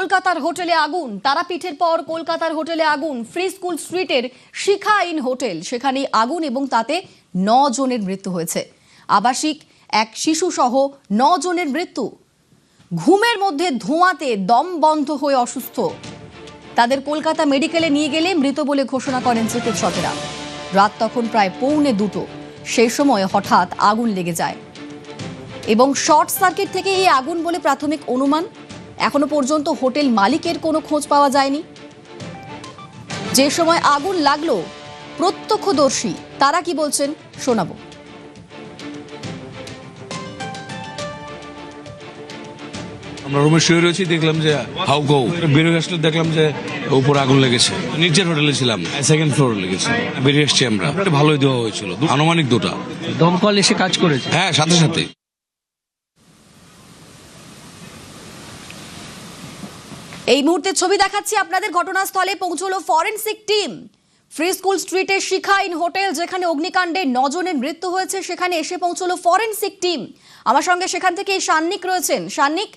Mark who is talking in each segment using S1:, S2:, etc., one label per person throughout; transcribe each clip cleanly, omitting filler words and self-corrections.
S1: কলকাতার হোটেলে আগুন, তারাপীঠের পর কলকাতার হোটেলে আগুন। ফ্রি স্কুল স্ট্রিটের শিখা ইন হোটেল, সেখানে আগুন এবং তাতে 9 জনের মৃত্যু হয়েছে। আবাসিক এক শিশু সহ 9 জনের মৃত্যু। ঘুমের মধ্যে ধোঁয়াতে দম বন্ধ হয়ে অসুস্থ। তাদের কলকাতা মেডিকেলে নিয়ে গেলে মৃত বলে ঘোষণা করেন চিকিৎসকেরা। রাত তখন প্রায় 1:45। সেই সময় হঠাৎ আগুন লেগে যায় এবং শর্ট সার্কিট থেকে এই আগুন বলে প্রাথমিক অনুমান। এখনো পর্যন্ত হোটেল মালিকের কোনো খোঁজ পাওয়া যায়নি। যে সময় আগুন লাগলো প্রত্যক্ষদর্শী তারা কি বলছেন শোনাবো।
S2: আমরা রুমে শুয়ে রয়েছি, দেখলাম যে হাউকাউ বেরিয়ে আসলে দেখলাম যে উপরে আগুন লেগেছে। নিচের হোটেলে ছিলাম, সেকেন্ড ফ্লোরে লেগেছে। বেরিয়ে এসছি আমরা, ভালোই দেওয়া হয়েছিল। আনুমানিক 2টা
S3: দমকল এসে কাজ করেছে।
S2: হ্যাঁ, সাথে সাথে।
S1: এই মুহূর্তে ছবি দেখাচ্ছি আপনাদের। ঘটনাস্থলে পৌঁছলো ফরেনসিক টিম। ফ্রি স্কুল স্ট্রিটের শিখা ইন হোটেল, যেখানে অগ্নিকাণ্ডে 9 জনের মৃত্যু হয়েছে, সেখানে এসে পৌঁছলো ফরেনসিক টিম। আমার সঙ্গে সেখান থেকে সান্নিক রয়েছেন। সান্নিক,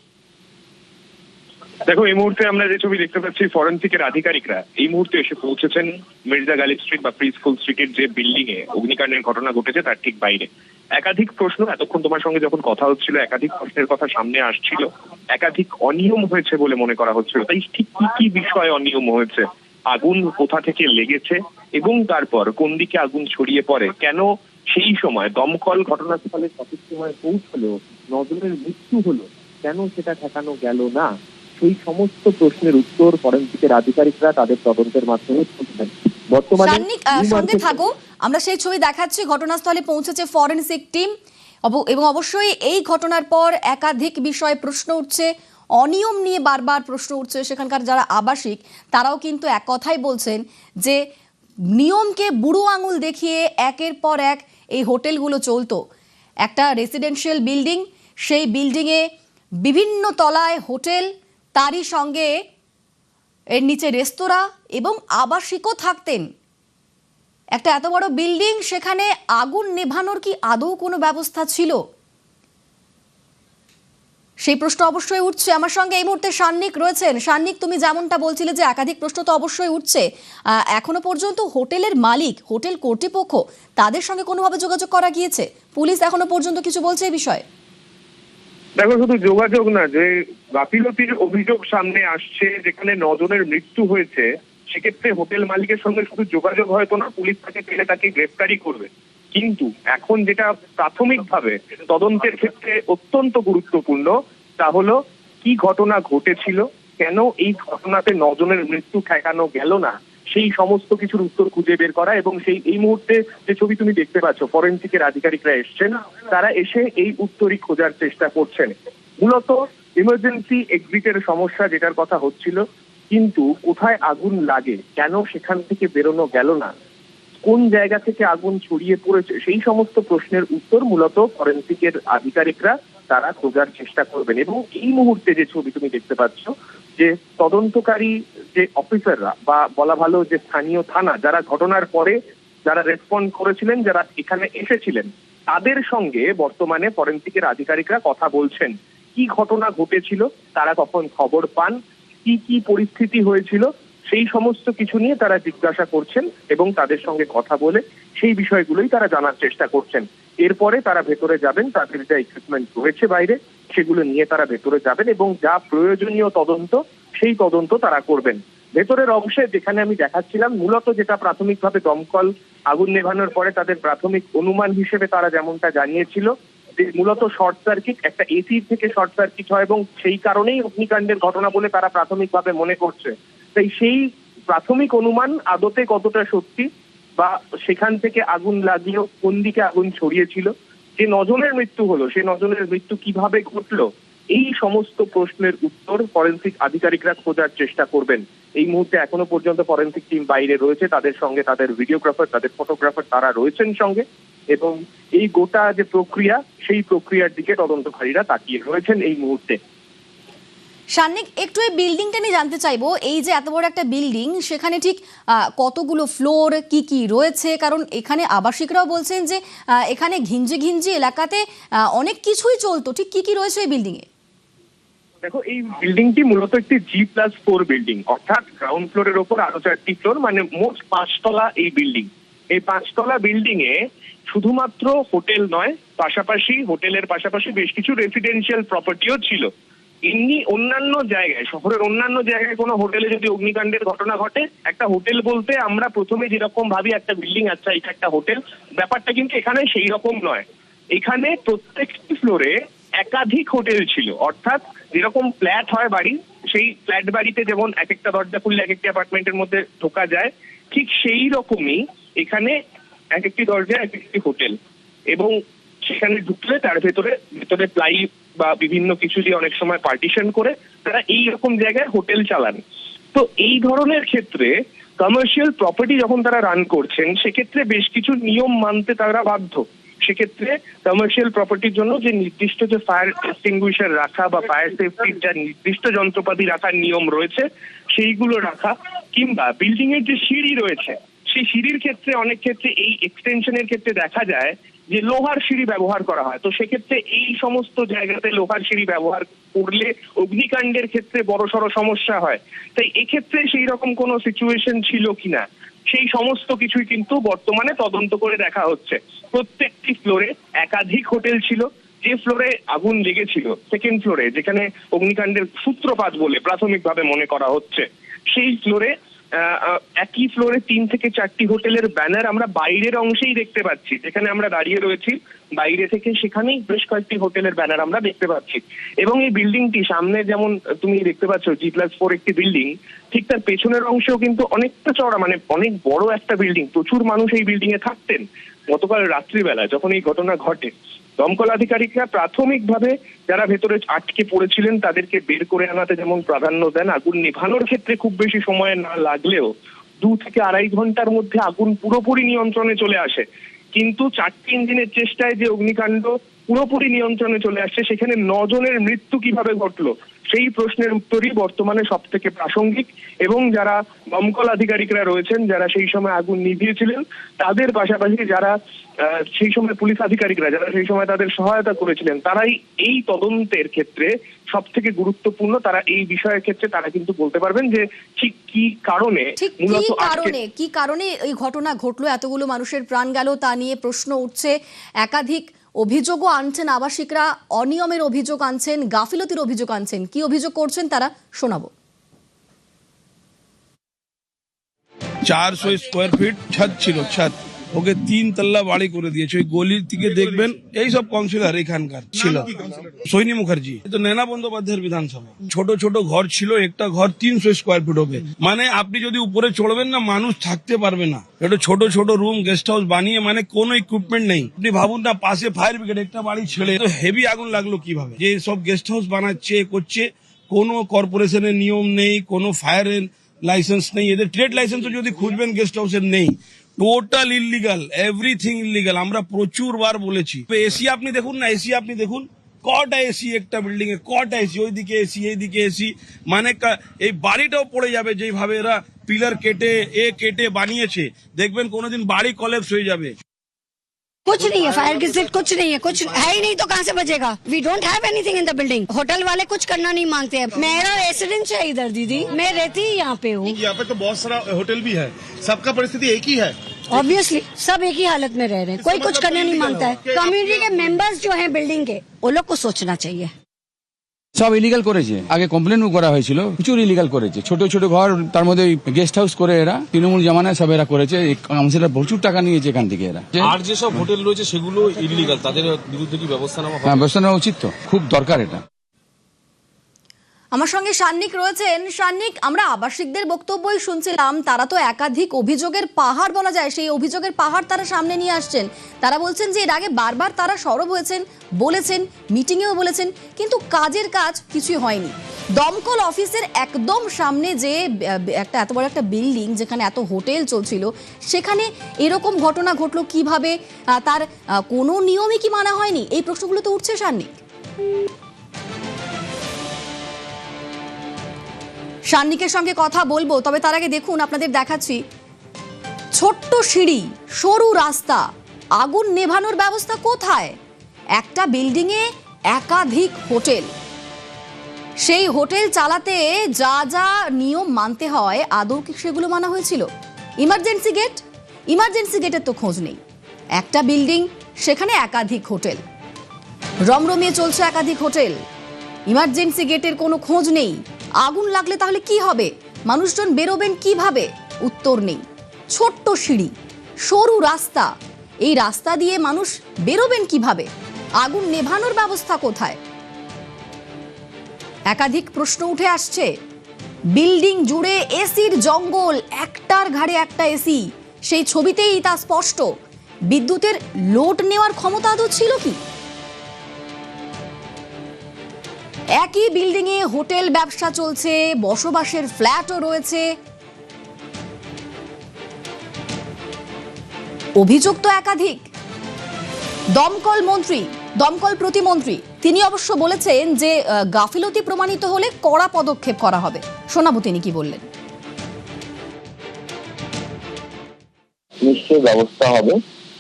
S4: দেখো, এই মুহূর্তে আমরা যে ছবি দেখতে পাচ্ছি, ফরেনসিকের আধিকারিকরা এই মুহূর্তে এসে পৌঁছেছেন মির্জা গালিব স্ট্রিট বা ফ্রি স্কুল স্ট্রিটের যে বিল্ডিং এ অগ্নিকাণ্ডের ঘটনা ঘটেছে তার ঠিক বাইরে। একাধিক প্রশ্ন, এতক্ষণ তোমার সঙ্গে যখন কথা হচ্ছিল একাধিক প্রশ্নের কথা সামনে আসছিল। একাধিক অনিয়ম হয়েছে বলে মনে করা হচ্ছিল। তাই ঠিক কি কি বিষয়ে অনিয়ম হয়েছে, আগুন কোথা থেকে লেগেছে এবং তারপর কোন দিকে আগুন ছড়িয়ে পড়ে, কেন সেই সময় দমকল ঘটনাস্থলে সঠিক সময় পৌঁছলেও 9 জনের মৃত্যু হলো, কেন সেটা ঠেকানো গেল না, সেই সমস্ত প্রশ্নের উত্তর ফরেনসিকের আধিকারিকরা তাদের তদন্তের মাধ্যমে খুঁজছেন। বর্তমানে
S1: সান্নিক সঙ্গে থাকো, আমরা সেই ছবি দেখাচ্ছি। ঘটনাস্থলে পৌঁছেছে ফরেনসিক টিম এবং অবশ্যই এই ঘটনার পর একাধিক বিষয়ে প্রশ্ন উঠছে, অনিয়ম নিয়ে বারবার প্রশ্ন উঠছে। সেখানকার যারা আবাসিক তারাও কিন্তু এক কথাই বলছেন যে নিয়মকে বুড়ো আঙুল দেখিয়ে একের পর এক এই হোটেলগুলো চলতো। একটা রেসিডেন্সিয়াল বিল্ডিং, সেই বিল্ডিংয়ে বিভিন্ন তলায় হোটেল, তারই সঙ্গে এর নিচে রেস্তোরাঁ এবং আবাসিকও থাকতেন। একটা এত বড় বিল্ডিং, সেখানে আগুন নেভানোর কি আদৌ কোনো ব্যবস্থা ছিল? সেই প্রশ্ন অবশ্যই উঠছে। আমার সঙ্গে এই মুহূর্তে সান্নিক রয়েছেন। সান্নিক, তুমি যেমনটা বলছিলে যে একাধিক প্রশ্ন তো অবশ্যই উঠছে। এখনো পর্যন্ত হোটেলের মালিক, হোটেল কর্তৃপক্ষ, তাদের সঙ্গে কোনোভাবে যোগাযোগ করা গিয়েছে? পুলিশ এখনো পর্যন্ত কিছু বলছে এই বিষয়ে?
S4: দেখো, শুধু যোগাযোগ না, যে গাফিলতির অভিযোগ সামনে আসছে, যেখানে 9 জনের মৃত্যু হয়েছে, সেক্ষেত্রে হোটেল মালিকের সঙ্গে শুধু যোগাযোগ হয়তো না, পুলিশ তাকে পেলে তাকে গ্রেফতারি করবে। কিন্তু এখন যেটা প্রাথমিকভাবে তদন্তের ক্ষেত্রে অত্যন্ত গুরুত্বপূর্ণ, তা হলো কি ঘটনা ঘটেছিল, কেন এই ঘটনাতে 9 জনের মৃত্যু ঠেকানো গেল না, সেই সমস্ত কিছুর উত্তর খুঁজে বের করা। এবং সেই এই মুহূর্তে যে ছবি তুমি দেখতে পাচ্ছ, ফরেনসিকের আধিকারিকরা এসছেন, তারা এসে এই উত্তরই খোঁজার চেষ্টা করছেন। মূলত ইমার্জেন্সি এক্সিটের সমস্যা যেটার কথা হচ্ছিল, কিন্তু কোথায় আগুন লাগে, কেন সেখান থেকে বেরোনো গেল না, কোন জায়গা থেকে আগুন ছড়িয়ে পড়েছে, সেই সমস্ত প্রশ্নের উত্তর মূলত ফরেনসিকের আধিকারিকরা তারা খোঁজার চেষ্টা করবেন। এবং এই মুহূর্তে যে ছবি তুমি দেখতে পাচ্ছ, যে তদন্তকারী যে অফিসাররা বা বলা ভালো যে স্থানীয় থানা, যারা ঘটনার পরে যারা রেসপন্ড করেছিলেন, যারা এখানে এসেছিলেন, তাদের সঙ্গে বর্তমানে ফরেনসিকের আধিকারিকরা কথা বলছেন। কি ঘটনা ঘটেছিল, তারা কখন খবর পান, কি কি পরিস্থিতি হয়েছিল, সেই সমস্ত কিছু নিয়ে তারা জিজ্ঞাসা করছেন এবং তাদের সঙ্গে কথা বলে সেই বিষয়গুলোই তারা জানার চেষ্টা করছেন। এরপরে তারা ভেতরে যাবেন, তাদের যা ইকুইপমেন্ট রয়েছে বাইরে, সেগুলো নিয়ে তারা ভেতরে যাবেন এবং যা প্রয়োজনীয় তদন্ত, সেই তদন্ত তারা করবেন। ভেতরের অংশে যেখানে আমি দেখাচ্ছিলাম, মূলত যেটা প্রাথমিকভাবে দমকল আগুন নেভানোর পরে তাদের প্রাথমিক অনুমান হিসেবে তারা যেমনটা জানিয়েছিল, যে মূলত শর্ট সার্কিট, একটা এসি থেকে শর্ট সার্কিট হয় এবং সেই কারণেই অগ্নিকাণ্ডের ঘটনা বলে তারা প্রাথমিকভাবে মনে করছে। তাই সেই প্রাথমিক অনুমান আদতে কতটা সত্যি, বা সেখান থেকে আগুন লাগিয়েও কোন দিকে আগুন ছড়িয়েছিল, যে 9 জনের মৃত্যু হলো, সেই 9 জনের মৃত্যু কিভাবে ঘটলো, এই সমস্ত প্রশ্নের উত্তর ফরেনসিক আধিকারিকরা খোঁজার চেষ্টা করবেন। এই মুহূর্তে এখনো পর্যন্ত ফরেনসিক টিম বাইরে রয়েছে, তাদের সঙ্গে তাদের ভিডিওগ্রাফার, তাদের ফটোগ্রাফার তারা রয়েছেন সঙ্গে, এবং এই গোটা যে প্রক্রিয়া, সেই প্রক্রিয়ার দিকে তদন্তকারীরা তাকিয়ে রয়েছেন এই মুহূর্তে।
S1: সান্নিক, একটু এই বিল্ডিংটা নিয়ে জানতে চাইবো। এই যে এত বড় একটা বিল্ডিং, সেখানে ঠিক কতগুলো ফ্লোর, কি কি রয়েছে? কারণ এখানে আবাসিকরাও বলছেন যে এখানে ঘিঞ্জি ঘিঞ্জি এলাকাতে অনেক কিছুই চলতো। ঠিক কি কি রয়েছে এই বিল্ডিং এ?
S4: দেখো, এই বিল্ডিংটি মূলত একটি G+4 বিল্ডিং, অর্থাৎ গ্রাউন্ড ফ্লোরের ওপর আরো 4টি ফ্লোর, মানে মোট 5 তলা এই বিল্ডিং। এই 5 তলা বিল্ডিং এ শুধুমাত্র হোটেল নয়, পাশাপাশি হোটেলের পাশাপাশি বেশ কিছু রেসিডেন্সিয়াল প্রপার্টিও ছিল। এমনি অন্যান্য জায়গায়, শহরের অন্যান্য জায়গায় কোনো হোটেলে যদি অগ্নিকাণ্ডের ঘটনা ঘটে, একটা হোটেল বলতে আমরা প্রথমে যেরকম ভাবি একটা বিল্ডিং, আচ্ছা এটা একটা হোটেল, ব্যাপারটা কিন্তু এখানে সেই রকম নয়। এখানে প্রত্যেকটি ফ্লোরে একাধিক হোটেল ছিল, অর্থাৎ যেরকম ফ্ল্যাট হয় বাড়ি, সেই ফ্ল্যাট বাড়িতে যেমন এক একটা দরজা খুললে এক একটি অ্যাপার্টমেন্টের মধ্যে ঢোকা যায়, ঠিক সেই রকমই এখানে এক একটি দরজা এক একটি হোটেল, এবং সেখানে ঢুকলে তার ভেতরে প্লাই বা বিভিন্ন কিছু দিয়ে অনেক সময় পার্টিশন করে তারা এই রকম জায়গায় হোটেল চালান। তো এই ধরনের ক্ষেত্রে কমার্শিয়াল প্রপার্টি যখন তারা রান করছেন, সেক্ষেত্রে বেশ কিছু নিয়ম মানতে তারা বাধ্য। সেক্ষেত্রে কমার্শিয়াল প্রপার্টির জন্য যে নির্দিষ্ট যে ফায়ার এক্সটিংগুইশার রাখা বা ফায়ার সেফটির যা নির্দিষ্ট যন্ত্রপাতি রাখার নিয়ম রয়েছে, সেইগুলো রাখা, কিংবা বিল্ডিং এর যে সিঁড়ি রয়েছে, সেই সিঁড়ির ক্ষেত্রে অনেক ক্ষেত্রে এই এক্সটেনশনের ক্ষেত্রে দেখা যায় যে লোহার সিঁড়ি ব্যবহার করা হয়। তো সেক্ষেত্রে এই সমস্ত জায়গাতে লোহার সিঁড়ি ব্যবহার করলে অগ্নিকাণ্ডের ক্ষেত্রে বড়সড় সমস্যা হয়। তাই এক্ষেত্রে সেই রকম কোনো সিচুয়েশন ছিল কিনা, সেই সমস্ত কিছুই কিন্তু বর্তমানে তদন্ত করে দেখা হচ্ছে। প্রত্যেকটি ফ্লোরে একাধিক হোটেল ছিল। যে ফ্লোরে আগুন লেগেছিল, সেকেন্ড ফ্লোরে, যেখানে অগ্নিকাণ্ডের সূত্রপাত বলে প্রাথমিকভাবে মনে করা হচ্ছে, সেই ফ্লোরে একই ফ্লোরে 3 থেকে 4টি হোটেলের ব্যানার আমরা বাইরের অংশেই দেখতে পাচ্ছি। যেখানে আমরা দাঁড়িয়ে রয়েছি বাইরে থেকে, সেখানেই বেশ কয়েকটি হোটেলের ব্যানার আমরা দেখতে পাচ্ছি। এবং এই বিল্ডিংটি সামনে যেমন তুমি দেখতে পাচ্ছ G+4 একটি বিল্ডিং, ঠিক তার পেছনের অংশেও কিন্তু অনেকটা চওড়া, মানে অনেক বড় একটা বিল্ডিং। প্রচুর মানুষ এই বিল্ডিং এ থাকতেন। গতকাল রাত্রিবেলা যখন এই ঘটনা ঘটে, দমকল আধিকারিকরা প্রাথমিকভাবে যারা ভেতরে আটকে পড়েছিলেন তাদেরকে বের করে আনাতে যেমন প্রাধান্য দেন, আগুন নেভানোর ক্ষেত্রে খুব বেশি সময় না লাগলেও 2 থেকে 2.5 ঘন্টার মধ্যে আগুন পুরোপুরি নিয়ন্ত্রণে চলে আসে। কিন্তু 4টি ইঞ্জিনের চেষ্টায় যে অগ্নিকাণ্ড পুরোপুরি নিয়ন্ত্রণে চলে আসছে, সেখানে 9 জনের মৃত্যু কিভাবে ঘটলো, সেই প্রশ্নের উত্তরই বর্তমানে সব থেকে প্রাসঙ্গিক। এবং যারা দমকল আধিকারিকরা রয়েছেন, যারা সেই সময় আগুন নিভিয়েছিলেন, তাদের পাশাপাশি যারা সেই সময় পুলিশ আধিকারিকরা যারা সেই সময় তাদের সহায়তা করেছিলেন, তারাই এই তদন্তের ক্ষেত্রে সব থেকে গুরুত্বপূর্ণ। তারা এই বিষয়ের ক্ষেত্রে তারা কিন্তু বলতে পারবেন যে ঠিক কি কারণে, মূলত
S1: কি কারণে এই ঘটনা ঘটলো, এতগুলো মানুষের প্রাণ গেল, তা নিয়ে প্রশ্ন উঠছে। একাধিক অভিযোগও আনছেন আবাসিকরা, অনিয়মের অভিযোগ আনছেন, গাফিলতির অভিযোগ আনছেন। কি অভিযোগ করছেন তারা, শোনাবো।
S2: 400 স্কোয়ার ফিট ছাদ ছিল, ছাদ ওকে 3 তল্লা বাড়ি করে দিয়েছে। ওই গলির থেকে দেখবেন এই সব কাউন্সিলর এখানকার ছিল, সৈনী মুখার্জি, তো নैना বন্দ্যোপাধ্যায়ের বিধানসভা। ছোট ছোট ঘর ছিল, একটা ঘর 300 স্কোয়ার ফিট হবে। মানে আপনি যদি উপরে চড়বেন না, মানুষ থাকতে পারবে না। একটা ছোট ছোট রুম, গেস্ট হাউস বানিয়ে, মানে কোনো ইকুইপমেন্ট নেই। আপনি ভাবুন না, পাশে ফায়ার ব্রিগেড, একটা বাড়ি ছেড়ে তো হেভি আগুন লাগলো কিভাবে। যে সব গেস্ট হাউস বানাচ্ছে করছে, কোনো কর্পোরেশনের নিয়ম নেই, কোনো ফায়ারের লাইসেন্স নেই। এদের ট্রেড লাইসেন্সও যদি খুঁজবেন গেস্ট হাউসের নেই। Total illegal, everything illegal. আমরা প্রচুর বার বলেছি। এসি আপনি দেখুন না, এসি আপনি দেখুন, কটা এসি একটা বিল্ডিং এ, কটা এসি, ওইদিকে এসি এইদিকে এসি। মানে এই বাড়িটাও পড়ে যাবে যেভাবে এরা পিলার কেটে বানিয়েছে। দেখবেন কোনোদিন বাড়ি কলেপস হয়ে যাবে।
S5: कुछ नहीं है, फायर ब्रिगेड कुछ नहीं है, कुछ है ही नहीं तो कहाँ से बचेगा। We don't have anything in the building. Hotel वाले कुछ करना नहीं मांगते हैं। मेरा रेसिडेंस है इधर दीदी, मैं रहती ही यहाँ पे हूँ।
S6: यहाँ पे तो बहुत सारा होटल भी है, सबका परिस्थिति एक ही है।
S5: ऑब्वियसली सब एक ही हालत में रह रहे हैं, कोई कुछ करना नहीं मांगता है। कम्युनिटी के मेंबर्स जो हैं बिल्डिंग के, वो लोग को सोचना चाहिए।
S7: সব ইলিগাল করেছে। আগে কমপ্লেনও করা হয়েছিল, প্রচুর ইলিগাল করেছে। ছোট ছোট ঘর, তার মধ্যে গেস্ট হাউস করে এরা তৃণমূল জামানায় সব এরা করেছে। কাউন্সিলর প্রচুর টাকা নিয়েছে এখান থেকে এরা।
S8: আর যেসব হোটেল রয়েছে সেগুলো ইলিগাল, তাদের বিরুদ্ধে কি ব্যবস্থা নেওয়া হবে?
S7: হ্যাঁ, ব্যবস্থা নেওয়া উচিত, তো খুব দরকার এটা।
S1: আমার সঙ্গে সান্নিক রয়েছেন। সান্নিক, আমরা আবাসিকদের বক্তব্যই শুনছিলাম, তারা তো একাধিক অভিযোগের পাহাড় বলা যায়, সেই অভিযোগের পাহাড় তারা সামনে নিয়ে আসছেন। তারা বলছেন যে এর আগে বারবার তারা সরব হয়েছেন, বলেছেন, মিটিংয়েও বলেছেন, কিন্তু কাজের কাজ কিছুই হয়নি। দমকল অফিসের একদম সামনে যে একটা এত বড় একটা বিল্ডিং, যেখানে এত হোটেল চলছিল, সেখানে এরকম ঘটনা ঘটলো কিভাবে? তার কোনো নিয়মই কি মানা হয়নি? এই প্রশ্নগুলো তো উঠছে সান্নিক। সান্নিকের সঙ্গে কথা বলবো, তবে তার আগে দেখুন, আপনাদের দেখাচ্ছি ছোট্ট সিঁড়ি, সরু রাস্তা, আগুন নেভানোর ব্যবস্থা কোথায়? একটা বিল্ডিংয়ে একাধিক হোটেল, সেই হোটেল চালাতে যা যা নিয়ম মানতে হয় আদৌ কি সেগুলো মানা হয়েছিল? ইমার্জেন্সি গেটের তো খোঁজ নেই। একটা বিল্ডিং, সেখানে একাধিক হোটেল, রমরমিয়ে চলছে একাধিক হোটেল। ইমার্জেন্সি গেটের কোনো খোঁজ নেই। আগুন লাগলে তাহলে কি হবে? মানুষজন বেরোবেন কিভাবে? উত্তর নেই। ছোট্ট সিঁড়ি, সরু রাস্তা, এই রাস্তা দিয়ে মানুষ বেরোবেন কিভাবে? আগুন নেভানোর ব্যবস্থা কোথায়? একাধিক প্রশ্ন উঠে আসছে। বিল্ডিং জুড়ে এসির জঙ্গল, একটার ঘাড়ে একটা এসি, সেই ছবিতেই তা স্পষ্ট। বিদ্যুতের লোড নেওয়ার ক্ষমতা আদৌ ছিল কি? একই বিল্ডিং এ হোটেল ব্যবসা চলছে, বসবাসের ফ্ল্যাটও রয়েছে। অভিযোগ তো একাধিক। দমকল প্রতিমন্ত্রী তিনি অবশ্য বলেছেন যে গাফিলতি প্রমাণিত হলে কড়া পদক্ষেপ করা হবে। শোনাবো তিনি কি বললেন।
S9: নিশ্চয়ই ব্যবস্থা হবে।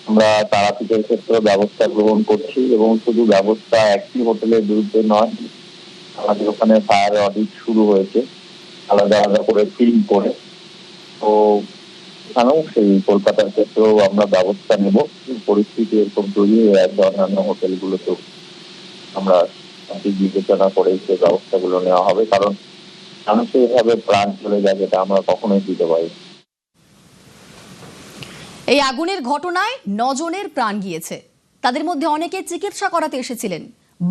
S9: আমরা তারাপীঠের ক্ষেত্রে ব্যবস্থা গ্রহণ করছি এবং শুধু ব্যবস্থা একটি হোটেলের বিরুদ্ধে নয়, আমাদের ওখানে ফায়ার অডিট শুরু হয়েছে আলাদা আলাদা করে টিম করে। তো এখানেও সেই কলকাতার ক্ষেত্রেও আমরা ব্যবস্থা নেব। পরিস্থিতি এরকম তৈরি হয়ে আছে, অন্যান্য হোটেলগুলোতেও আমরা বিবেচনা করে সেই ব্যবস্থাগুলো নেওয়া হবে, কারণ মানুষের এভাবে প্রাণ চলে যায় যেটা আমরা কখনোই দিতে পারি।
S1: এই আগুনের ঘটনায় 9 জনের প্রাণ গিয়েছে। তাদের মধ্যে অনেকে চিকিৎসা করাতে এসেছিলেন,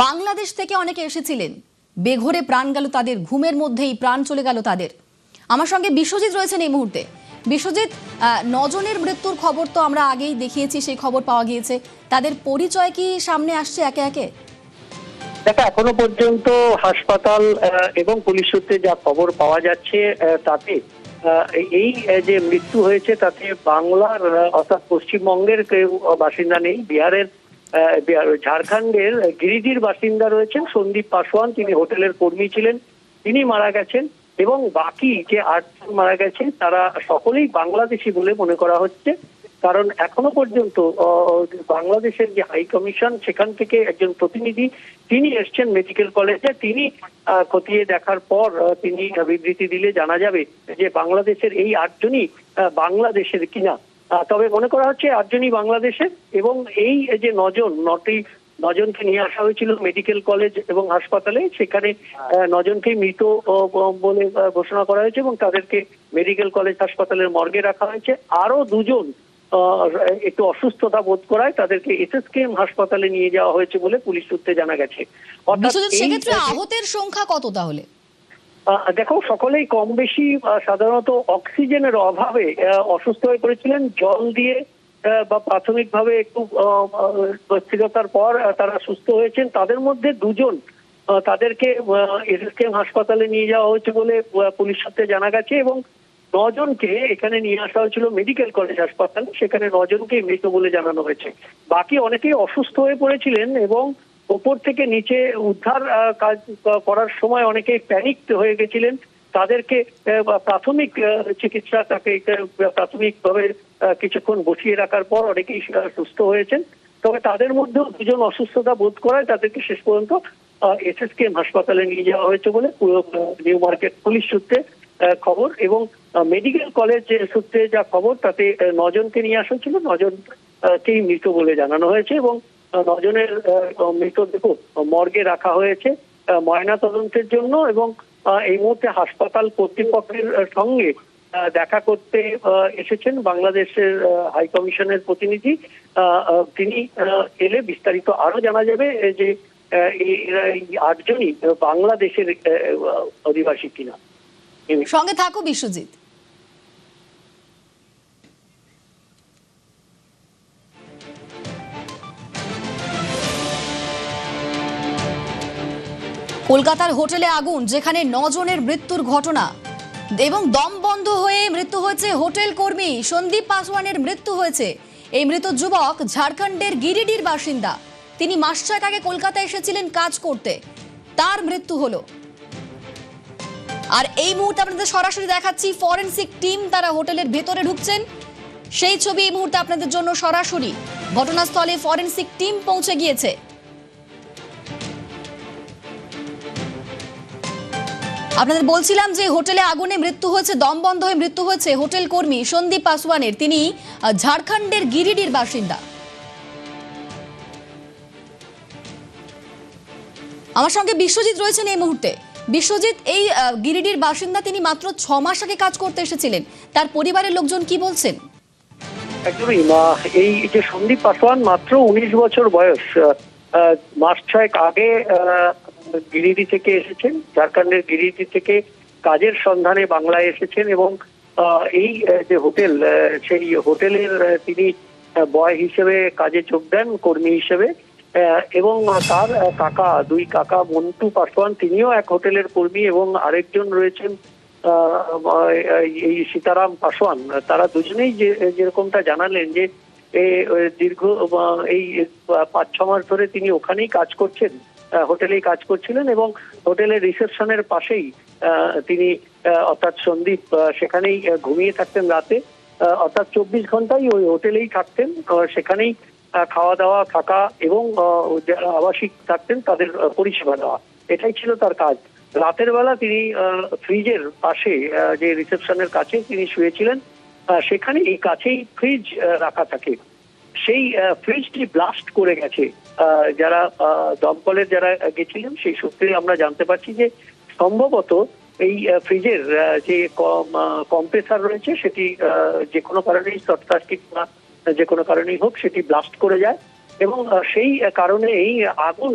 S1: বাংলাদেশ থেকে অনেকে এসেছিলেন। বেঘরে প্রাণ গেল তাদের, ঘুমের মধ্যেই প্রাণ চলে গেল তাদের। আমার সঙ্গে বিশ্বজিৎ রয়েছেন এই মুহূর্তে। বিশ্বজিৎ, 9 জনের মৃত্যুর খবর তো আমরা আগেই দেখিয়েছি, সেই খবর পাওয়া গিয়েছে। তাদের পরিচয় কি সামনে আসছে একে একে?
S10: দেখো, এখনো পর্যন্ত হাসপাতাল এবং পুলিশ সূত্রে যা খবর পাওয়া যাচ্ছে তাতে এই যে মৃত্যু হয়েছে তাতে বাংলার অর্থাৎ পশ্চিমবঙ্গের কেউ বাসিন্দা নেই। বিহারের ঝাড়খণ্ডের গিরিডির বাসিন্দা রয়েছেন সন্দীপ পাসওয়ান, তিনি হোটেলের কর্মী ছিলেন, তিনি মারা গেছেন। এবং বাকি যে 8 জন মারা গেছেন তারা সকলেই বাংলাদেশি বলে মনে করা হচ্ছে, কারণ এখনো পর্যন্ত বাংলাদেশের যে হাই কমিশন সেখান থেকে একজন প্রতিনিধি তিনি এসছেন মেডিকেল কলেজে। তিনি খতিয়ে দেখার পর তিনি বিবৃতি দিলে জানা যাবে যে বাংলাদেশের এই 8 জনই বাংলাদেশের কিনা। তবে মনে করা হচ্ছে 8 জনই বাংলাদেশের। এবং এই যে 9 জনকে নিয়ে আসা হয়েছিল মেডিকেল কলেজ এবং হাসপাতালে, সেখানে 9 জনকেই মৃত বলে ঘোষণা করা হয়েছে এবং তাদেরকে মেডিকেল কলেজ হাসপাতালের মর্গে রাখা হয়েছে। আরো 2 জন একটু অসুস্থতা বোধ করায় তাদেরকে এসএসকেএম হাসপাতালে নিয়ে যাওয়া হয়েছে বলে পুলিশ সূত্রে জানা গেছে।
S1: সেক্ষেত্রে আহতের সংখ্যা কত তাহলে?
S10: দেখো, সকলেই কম বেশি সাধারণত অক্সিজেনের অভাবে অসুস্থ হয়ে পড়েছিলেন। জল দিয়ে বা প্রাথমিকভাবে একটু স্থিরতার পর তারা সুস্থ হয়েছেন। তাদের মধ্যে 2 জন তাদেরকে এসএসকেএম হাসপাতালে নিয়ে যাওয়া হয়েছে বলে পুলিশ সূত্রে জানা গেছে। এবং 9 জনকে এখানে নিয়ে আসা হয়েছিল মেডিকেল কলেজ হাসপাতালে, সেখানে 9 জনকে মৃত বলে জানানো হয়েছে। বাকি অনেকেই অসুস্থ হয়ে পড়েছিলেন এবং ওপর থেকে নিচে উদ্ধার কাজ করার সময় অনেকেই প্যানিক হয়ে গেছিলেন। তাদেরকে প্রাথমিক চিকিৎসা, তাকে প্রাথমিকভাবে কিছুক্ষণ বসিয়ে রাখার পর অনেকেই সুস্থ হয়েছেন। তবে তাদের মধ্যেও 2 জন অসুস্থতা বোধ করায় তাদেরকে শেষ পর্যন্ত এসএসকেএম হাসপাতালে নিয়ে যাওয়া হয়েছে বলে নিউ মার্কেট পুলিশ সূত্রে খবর। এবং মেডিকেল কলেজ সূত্রে যা খবর তাতে 9 জনকে নিয়ে আসা ছিল, 9 জনকেই মৃত বলে জানানো হয়েছে। এবং 9 জনের মৃতদেহ মর্গে রাখা হয়েছে ময়না তদন্তের জন্য। এবং এই মুহূর্তে হাসপাতাল কর্তৃপক্ষের সঙ্গে দেখা করতে এসেছেন বাংলাদেশের হাই কমিশনের প্রতিনিধি। তিনি এলে বিস্তারিত আরো জানা যাবে যে এই 8 জনই বাংলাদেশের অধিবাসী কিনা।
S1: সঙ্গে থাকো বিশ্বজিৎ। কলকাতার হোটেলে আগুন, যেখানে 9 জনের মৃত্যুর ঘটনা এবং দম বন্ধ হয়ে মৃত্যু হয়েছে হোটেল কর্মী সন্দীপ পাসওয়ানের মৃত্যু হয়েছে। এই মৃত যুবক ঝাড়খণ্ডের গিরিডির বাসিন্দা। তিনি মাস 6 আগে কলকাতায় এসেছিলেন কাজ করতে, তার মৃত্যু হলো। আর এই মুহূর্তে আপনাদের সরাসরি দেখাচ্ছি ফরেনসিক টিম তারা হোটেলের ভেতরে ঢুকছেন, সেই ছবি এই মুহূর্তে আপনাদের জন্য সরাসরি। ঘটনাস্থলে ফরেনসিক টিম পৌঁছে গিয়েছে। আপনাদের বলছিলাম যে হোটেলে আগুনে মৃত্যু হয়েছে, দম বন্ধ হয়ে মৃত্যু হয়েছে হোটেল কর্মী সন্দীপ পাসওয়ানের। তিনি ঝাড়খণ্ডের গিরিডির বাসিন্দা। আমার সঙ্গে বিশ্বজিৎ রয়েছেন এই মুহূর্তে। বিশ্বজিৎ, এই গিরিডির বাসিন্দা, তিনি মাত্র 6 মাস আগে কাজ করতে এসেছিলেন, তার পরিবারের লোকজন কি বলছেন?
S10: একদমই এই যে সন্দীপ পাসওয়ান মাত্র 19 বছর বয়স, মাস 6 আগে গিরিডি থেকে এসেছেন, ঝাড়খণ্ডের গিরিডি থেকে কাজের সন্ধানে বাংলায় এসেছেন এবং এই যে হোটেল, সেই হোটেলের তিনি বয় হিসেবে কাজে যোগ দেন, কর্মী হিসেবে। এবং তার কাকা, 2 কাকা, মন্টু পাসওয়ান, তিনিও এক হোটেলের কর্মী এবং আরেকজন রয়েছেন এই সীতারাম পাসওয়ান। তারা দুজনেই যেরকমটা জানালেন যে দীর্ঘ এই 5-6 মাস ধরে তিনি ওখানেই কাজ করছেন, হোটেলেই কাজ করছিলেন এবং হোটেলের রিসেপশনের পাশেই তিনি অর্থাৎ সন্দীপ সেখানেই ঘুমিয়ে থাকতেন রাতে, অর্থাৎ 24 ঘন্টাই ওই হোটেলেই থাকতেন, সেখানেই খাওয়া দাওয়া, থাকা এবং যারা আবাসিক থাকতেন তাদের পরিষেবা দেওয়া, এটাই ছিল তার কাজ। রাতের বেলা তিনি ফ্রিজের পাশে, যে রিসেপশনের কাছে তিনি শুয়েছিলেন, সেখানে এই কাছেই ফ্রিজ রাখা থাকে, সেই ফ্রিজটি ব্লাস্ট করে গেছে। যারা দমকলের যারা গেছিলেন সেই সূত্রে আমরা জানতে পারছি যে সম্ভবত এই ফ্রিজের যে কম্প্রেসার রয়েছে সেটি যে কোনো কারণেই শর্ট সার্কিট বা যে কোনো কারণেই হোক সেটি ব্লাস্ট করে যায় এবং সেই কারণে এই আগুন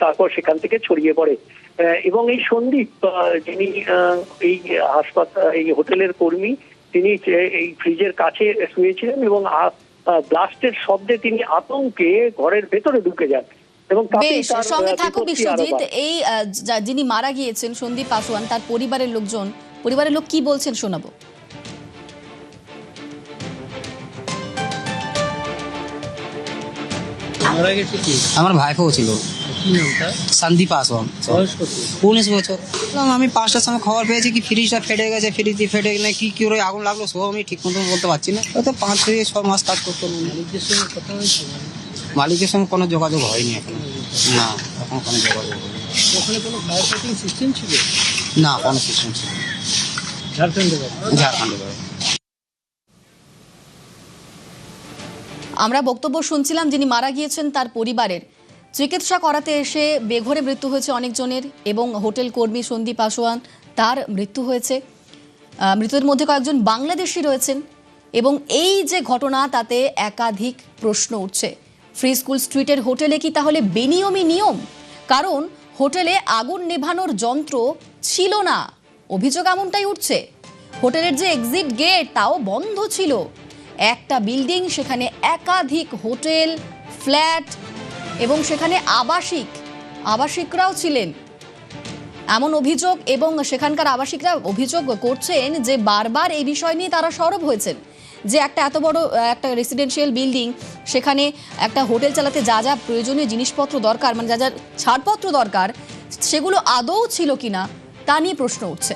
S10: তারপর সেখান থেকে ছড়িয়ে পড়ে। এবং এই সন্দীপ, যিনি এই হাসপাতাল, এই হোটেলের কর্মী, তিনি এই ফ্রিজের কাছে শুয়েছিলেন এবং ব্লাস্টের শব্দে তিনি আতঙ্কে ঘরের ভেতরে ঢুকে যান এবং
S1: বেশ, সঙ্গে থাকো বিশ্বজিৎ। এই যিনি মারা গিয়েছেন সন্দীপ পাসওয়ান, তার পরিবারের লোক কি বলছেন শোনাবো।
S3: আমার ভাইপো ছিল, সন্দীপ পাসওয়ান, 19 বছর। আমি 5টার সময় খবর পেয়েছি কি ফ্রিজটা ফেটে গেছে, ফ্রিজটি ফেটে গেলে কি করে আগুন লাগলো সব আমি ঠিক মতো বলতে পারছি না। তো 5 থেকে 6 মাস কাজ করতে। মালিকের সঙ্গে কোনো যোগাযোগ হয়নি এখন, না এখন কোনো যোগাযোগ হয়নি। ওখানে কোনো ফায়ার ফাইটিং সিস্টেম ছিল না? কোনো সিস্টেম ছিল না। ঝাড়খণ্ডে।
S1: আমরা বক্তব্য শুনছিলাম যিনি মারা গিয়েছেন তার পরিবারের। চিকিৎসা করাতে এসে বেঘরে মৃত্যু হয়েছে অনেকজনের এবং হোটেল কর্মী সন্দীপ পাসওয়ান, তার মৃত্যু হয়েছে। মৃতদের মধ্যে কয়েকজন বাংলাদেশি রয়েছেন এবং এই যে ঘটনা, তাতে একাধিক প্রশ্ন উঠছে। ফ্রি স্কুল স্ট্রিটের হোটেলে কি তাহলে বেনিয়মি নিয়ম? কারণ হোটেলে আগুন নেভানোর যন্ত্র ছিল না, অভিযোগ এমনটাই উঠছে। হোটেলের যে এক্সিট গেট তাও বন্ধ ছিল। একটা বিল্ডিং, সেখানে একাধিক হোটেল, ফ্ল্যাট এবং সেখানে আবাসিকরাও ছিলেন এমন অভিযোগ। এবং সেখানকার আবাসিকরা অভিযোগ করছেন যে বারবার এই বিষয় নিয়ে তারা সরব হয়েছেন যে এত বড় একটা রেসিডেন্সিয়াল বিল্ডিং, সেখানে একটা হোটেল চালাতে যা যা প্রয়োজনীয় জিনিসপত্র দরকার, মানে যা যা ছাড়পত্র দরকার, সেগুলো আদৌ ছিল কিনা তা নিয়ে প্রশ্ন উঠছে।